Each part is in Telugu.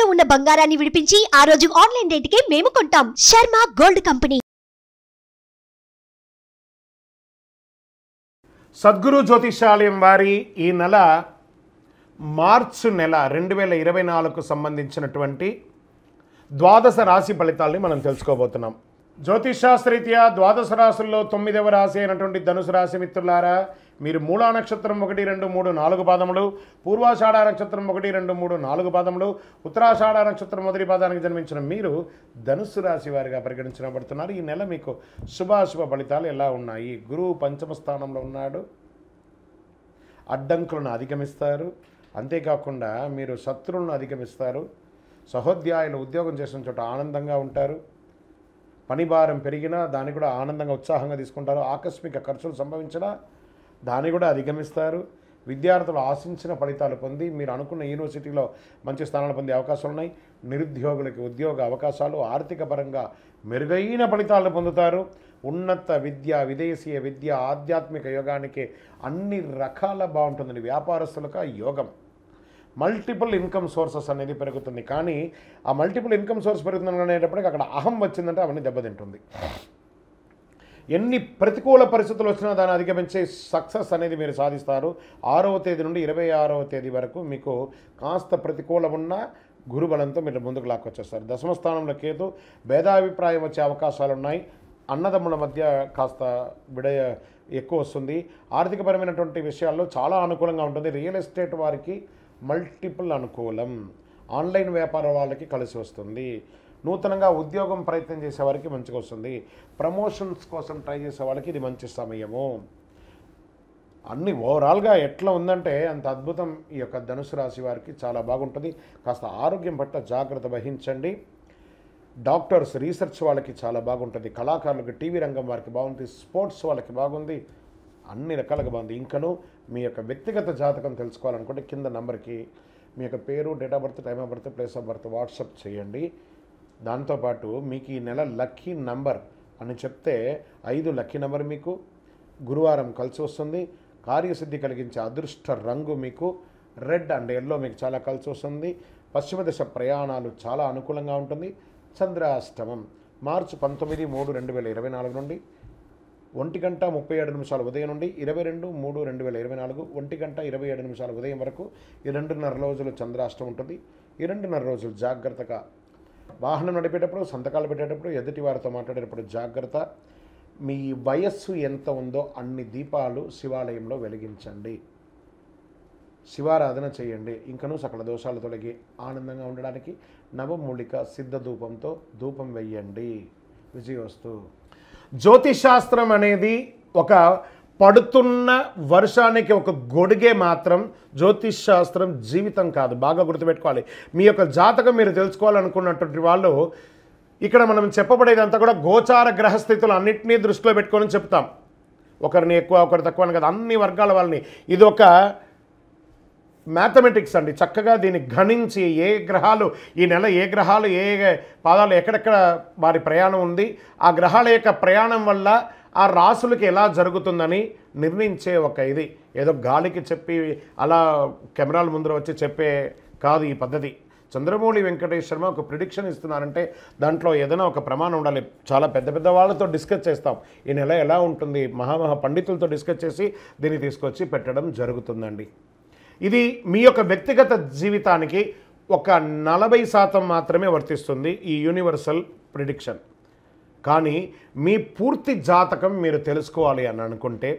తాకట్టులో ఉన్న బంగారాన్ని విడిపించి ఆ రోజు ఆన్లైన్ రేటుకే మేము కొంటాం. Sharma gold company. సద్గురు జ్యోతిషాలయం వారి ఈ నెల మార్చి నెల 2024కు సంబంధించినటువంటి ద్వాదశ రాశి ఫలితాలని మనం తెలుసుకోబోతున్నాం. జ్యోతిషాస్త్రరీత్యా ద్వాదశ రాశుల్లో 9వ రాశి అయినటువంటి ధనుసు రాశి మిత్రులారా, మీరు మూలా నక్షత్రం 1, 2, 3, 4 పాదములు, పూర్వాషాఢ నక్షత్రం 1, 2, 3, 4 పాదములు, ఉత్తరాషాఢ నక్షత్రం మొదటి పాదానికి జన్మించిన మీరు ధనుసు రాశి వారిగా పరిగణించబడుతున్నారు. ఈ నెల మీకు శుభాశుభ ఫలితాలు ఎలా ఉన్నాయి? గురువు పంచమ స్థానంలో ఉన్నాడు, అడ్డంకులను అధిగమిస్తారు. అంతేకాకుండా మీరు శత్రువులను అధిగమిస్తారు. సహోద్యాయులు ఉద్యోగం చేసిన చోట ఆనందంగా ఉంటారు. పని భారం పెరిగినా దాన్ని కూడా ఆనందంగా ఉత్సాహంగా తీసుకుంటారు. ఆకస్మిక ఖర్చులు సంభవించినా దాన్ని కూడా అధిగమిస్తారు. విద్యార్థులు ఆశించిన ఫలితాలు పొంది మీరు అనుకున్న యూనివర్సిటీలో మంచి స్థానాలు పొందే అవకాశాలు ఉన్నాయి. నిరుద్యోగులకి ఉద్యోగ అవకాశాలు, ఆర్థిక పరంగా మెరుగైన ఫలితాలను పొందుతారు. ఉన్నత విద్య, విదేశీయ విద్య, ఆధ్యాత్మిక యోగానికి అన్ని రకాల బాగుంటుందండి. వ్యాపారస్తులకు యోగం, మల్టిపుల్ ఇన్కమ్ సోర్సెస్ అనేది పెరుగుతుంది. కానీ ఆ మల్టిపుల్ ఇన్కమ్ సోర్స్ పెరుగుతుంది అనేటప్పటికి అక్కడ అహం వచ్చిందంటే అవన్నీ దెబ్బతింటుంది. ఎన్ని ప్రతికూల పరిస్థితులు వచ్చినా దాన్ని అధిగమించే సక్సెస్ అనేది మీరు సాధిస్తారు. 6వ తేదీ నుండి 26వ తేదీ వరకు మీకు కాస్త ప్రతికూలం ఉన్న గురుబలంతో మీరు ముందుకు లాక్కొచ్చేస్తారు. దశమ స్థానంలో కేతు, భేదాభిప్రాయం వచ్చే అవకాశాలు ఉన్నాయి. అన్నదమ్ముల మధ్య కాస్త ఎక్కువ వస్తుంది. ఆర్థికపరమైనటువంటి విషయాల్లో చాలా అనుకూలంగా ఉంటుంది. రియల్ ఎస్టేట్ వారికి మల్టిపుల్ అనుకూలం. ఆన్లైన్ వ్యాపారం వాళ్ళకి కలిసి వస్తుంది. నూతనంగా ఉద్యోగం ప్రయత్నం చేసే వారికి మంచిగా వస్తుంది. ప్రమోషన్స్ కోసం ట్రై చేసే వాళ్ళకి ఇది మంచి సమయము. అన్ని ఓవరాల్గా ఎట్లా ఉందంటే అంత అద్భుతం. ఈ యొక్క ధనుసు రాశి వారికి చాలా బాగుంటుంది. కాస్త ఆరోగ్యం పట్ల జాగ్రత్త వహించండి. డాక్టర్స్, రీసెర్చ్ వాళ్ళకి చాలా బాగుంటుంది. కళాకారులకు, టీవీ రంగం వారికి బాగుంటుంది. స్పోర్ట్స్ వాళ్ళకి బాగుంది. అన్ని రకాలుగా బాగుంది. ఇంకను మీ యొక్క వ్యక్తిగత జాతకం తెలుసుకోవాలనుకుంటే కింద నంబర్కి మీ యొక్క పేరు, date of birth, time of birth, place of birth WhatsApp చేయండి. దాంతోపాటు మీకు ఈ నెల లక్కీ నంబర్ అని చెప్తే 5 లక్కీ నెంబర్ మీకు గురువారం కలిసి వస్తుంది. కార్యసిద్ధి కలిగించే అదృష్ట రంగు మీకు రెడ్ అండ్ ఎల్లో మీకు చాలా కలిసి వస్తుంది. పశ్చిమ దిశ ప్రయాణాలు చాలా అనుకూలంగా ఉంటుంది. చంద్రాష్టమం మార్చి 19, 3, 2024 నుండి 1:37 ఉదయం నుండి 22, 3, 2024 1:27 ఉదయం వరకు ఈ 2.5 రోజులు చంద్రాష్టం ఉంటుంది. ఈ 2.5 రోజులు జాగ్రత్తగా వాహనం నడిపేటప్పుడు, సంతకాలు పెట్టేటప్పుడు, ఎదుటి వారితో మాట్లాడేటప్పుడు జాగ్రత్త. మీ వయస్సు ఎంత ఉందో అన్ని దీపాలు శివాలయంలో వెలిగించండి. శివారాధన చేయండి. ఇంకనూ సకల దోషాలు తొలగి ఆనందంగా ఉండడానికి నవమూలిక సిద్ధ ధూపంతో ధూపం వెయ్యండి. విజయోస్తు. జ్యోతిషాస్త్రం అనేది ఒక పడుతున్న వర్షానికి ఒక గొడుగే మాత్రం. జ్యోతిషాస్త్రం జీవితం కాదు. బాగా గుర్తుపెట్టుకోవాలి. మీ యొక్క జాతకం మీరు తెలుసుకోవాలనుకున్నటువంటి వాళ్ళు ఇక్కడ మనం చెప్పబడేదంతా కూడా గోచార గ్రహస్థితులు అన్నింటినీ దృష్టిలో పెట్టుకొని చెప్తాం. ఒకరిని ఎక్కువ, ఒకరు తక్కువ అని కదా, అన్ని వర్గాల వాళ్ళని. ఇది ఒక మ్యాథమెటిక్స్ అండి. చక్కగా దీన్ని గణించి ఏ గ్రహాలు ఈ నెల, ఏ గ్రహాలు ఏ పాదాలు ఎక్కడెక్కడ వారి ప్రయాణం ఉంది, ఆ గ్రహాల యొక్క ప్రయాణం వల్ల ఆ రాసులకి ఎలా జరుగుతుందని నిర్ణయించే ఒక ఇది. ఏదో గాలికి చెప్పి అలా కెమెరాల ముందర వచ్చి చెప్పే కాదు ఈ పద్ధతి. చంద్రమౌళి వెంకటేష్ శర్మ ఒక ప్రిడిక్షన్ ఇస్తున్నారంటే దాంట్లో ఏదైనా ఒక ప్రమాణం ఉండాలి. చాలా పెద్ద పెద్ద వాళ్ళతో డిస్కస్ చేస్తాం. ఈ నెల ఎలా ఉంటుంది, మహామహా పండితులతో డిస్కస్ చేసి దీన్ని తీసుకొచ్చి పెట్టడం జరుగుతుందండి. ఇది మీ యొక్క వ్యక్తిగత జీవితానికి ఒక 40% మాత్రమే వర్తిస్తుంది ఈ యూనివర్సల్ ప్రిడిక్షన్. కానీ మీ పూర్తి జాతకం మీరు తెలుసుకోవాలి అని అనుకుంటే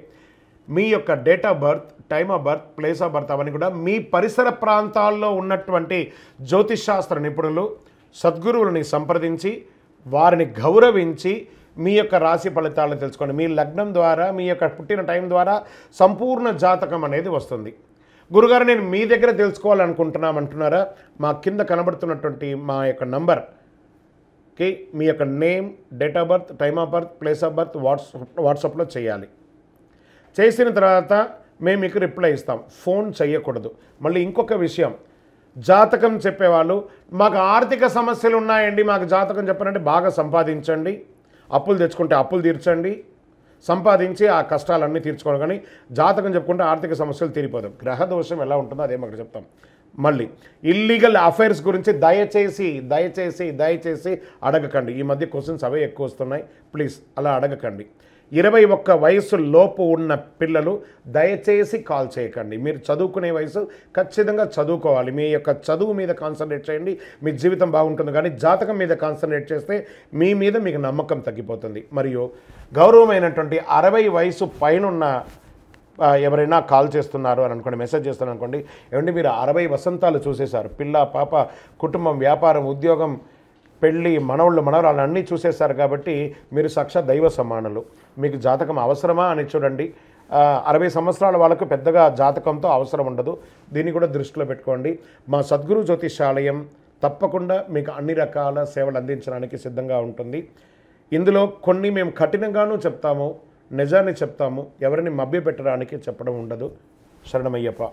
మీ యొక్క date of birth, time of birth, place of birth అవన్నీ కూడా మీ పరిసర ప్రాంతాల్లో ఉన్నటువంటి జ్యోతిషాస్త్ర నిపుణులు, సద్గురువులని సంప్రదించి వారిని గౌరవించి మీ యొక్క రాశి ఫలితాలను తెలుసుకోండి. మీ లగ్నం ద్వారా, మీ యొక్క పుట్టిన టైం ద్వారా సంపూర్ణ జాతకం అనేది వస్తుంది. గురుగారు నేను మీ దగ్గర తెలుసుకోవాలనుకుంటున్నామంటున్నారా? మా కింద కనబడుతున్నటువంటి మా యొక్క నంబర్కి మీ యొక్క name, date of birth, time of birth, place of birth వాట్సాప్లో చేయాలి. చేసిన తర్వాత మేము మీకు రిప్లై ఇస్తాం. ఫోన్ చేయకూడదు. మళ్ళీ ఇంకొక విషయం, జాతకం చెప్పేవాళ్ళు మాకు ఆర్థిక సమస్యలు ఉన్నాయండి, మాకు జాతకం చెప్పారంటే బాగా సంపాదించండి, అప్పులు తెచ్చుకుంటే అప్పులు తీర్చండి, సంపాదించి ఆ కష్టాలన్నీ తీర్చుకోవాలి. కానీ జాతకం చెప్పుకుంటే ఆర్థిక సమస్యలు తీరిపోదు. గ్రహ దోషం ఎలా ఉంటుందో అదే మాకు చెప్తాం. మళ్ళీ ఇల్లీగల్ అఫైర్స్ గురించి దయచేసి దయచేసి దయచేసి అడగకండి. ఈ మధ్య క్వశ్చన్స్ అవే ఎక్కువ వస్తున్నాయి. ప్లీజ్ అలా అడగకండి. 21 వయసు లోపు ఉన్న పిల్లలు దయచేసి కాల్ చేయకండి. మీరు చదువుకునే వయసు ఖచ్చితంగా చదువుకోవాలి. మీ యొక్క చదువు మీద కాన్సన్ట్రేట్ చేయండి, మీ జీవితం బాగుంటుంది. కానీ జాతకం మీద కాన్సన్ట్రేట్ చేస్తే మీ మీద మీకు నమ్మకం తగ్గిపోతుంది. మరియు గౌరవమైనటువంటి 60 వయసు పైనున్న ఎవరైనా కాల్ చేస్తున్నారు అని అనుకోండి, మెసేజ్ చేస్తున్నారు అనుకోండి, ఏమంటే మీరు 60 వసంతాలు చూసేశారు, పిల్ల పాప కుటుంబం వ్యాపారం ఉద్యోగం పెళ్ళి మనవళ్ళు మనవరాళ్ళు అన్నీ చూసేశారు కాబట్టి మీరు సాక్షాత్ దైవ సమానులు. మీకు జాతకం అవసరమా అని చూడండి. 60 సంవత్సరాల వాళ్ళకు పెద్దగా జాతకంతో అవసరం ఉండదు. దీన్ని కూడా దృష్టిలో పెట్టుకోండి. మా సద్గురు జ్యోతిషాలయం తప్పకుండా మీకు అన్ని రకాల సేవలు అందించడానికి సిద్ధంగా ఉంటుంది. ఇందులో కొన్ని మేము కఠినంగానూ చెప్తాము, నిజాన్ని చెప్తాము, ఎవరిని మభ్యపెట్టడానికి చెప్పడం ఉండదు. శరణమయ్యప్ప.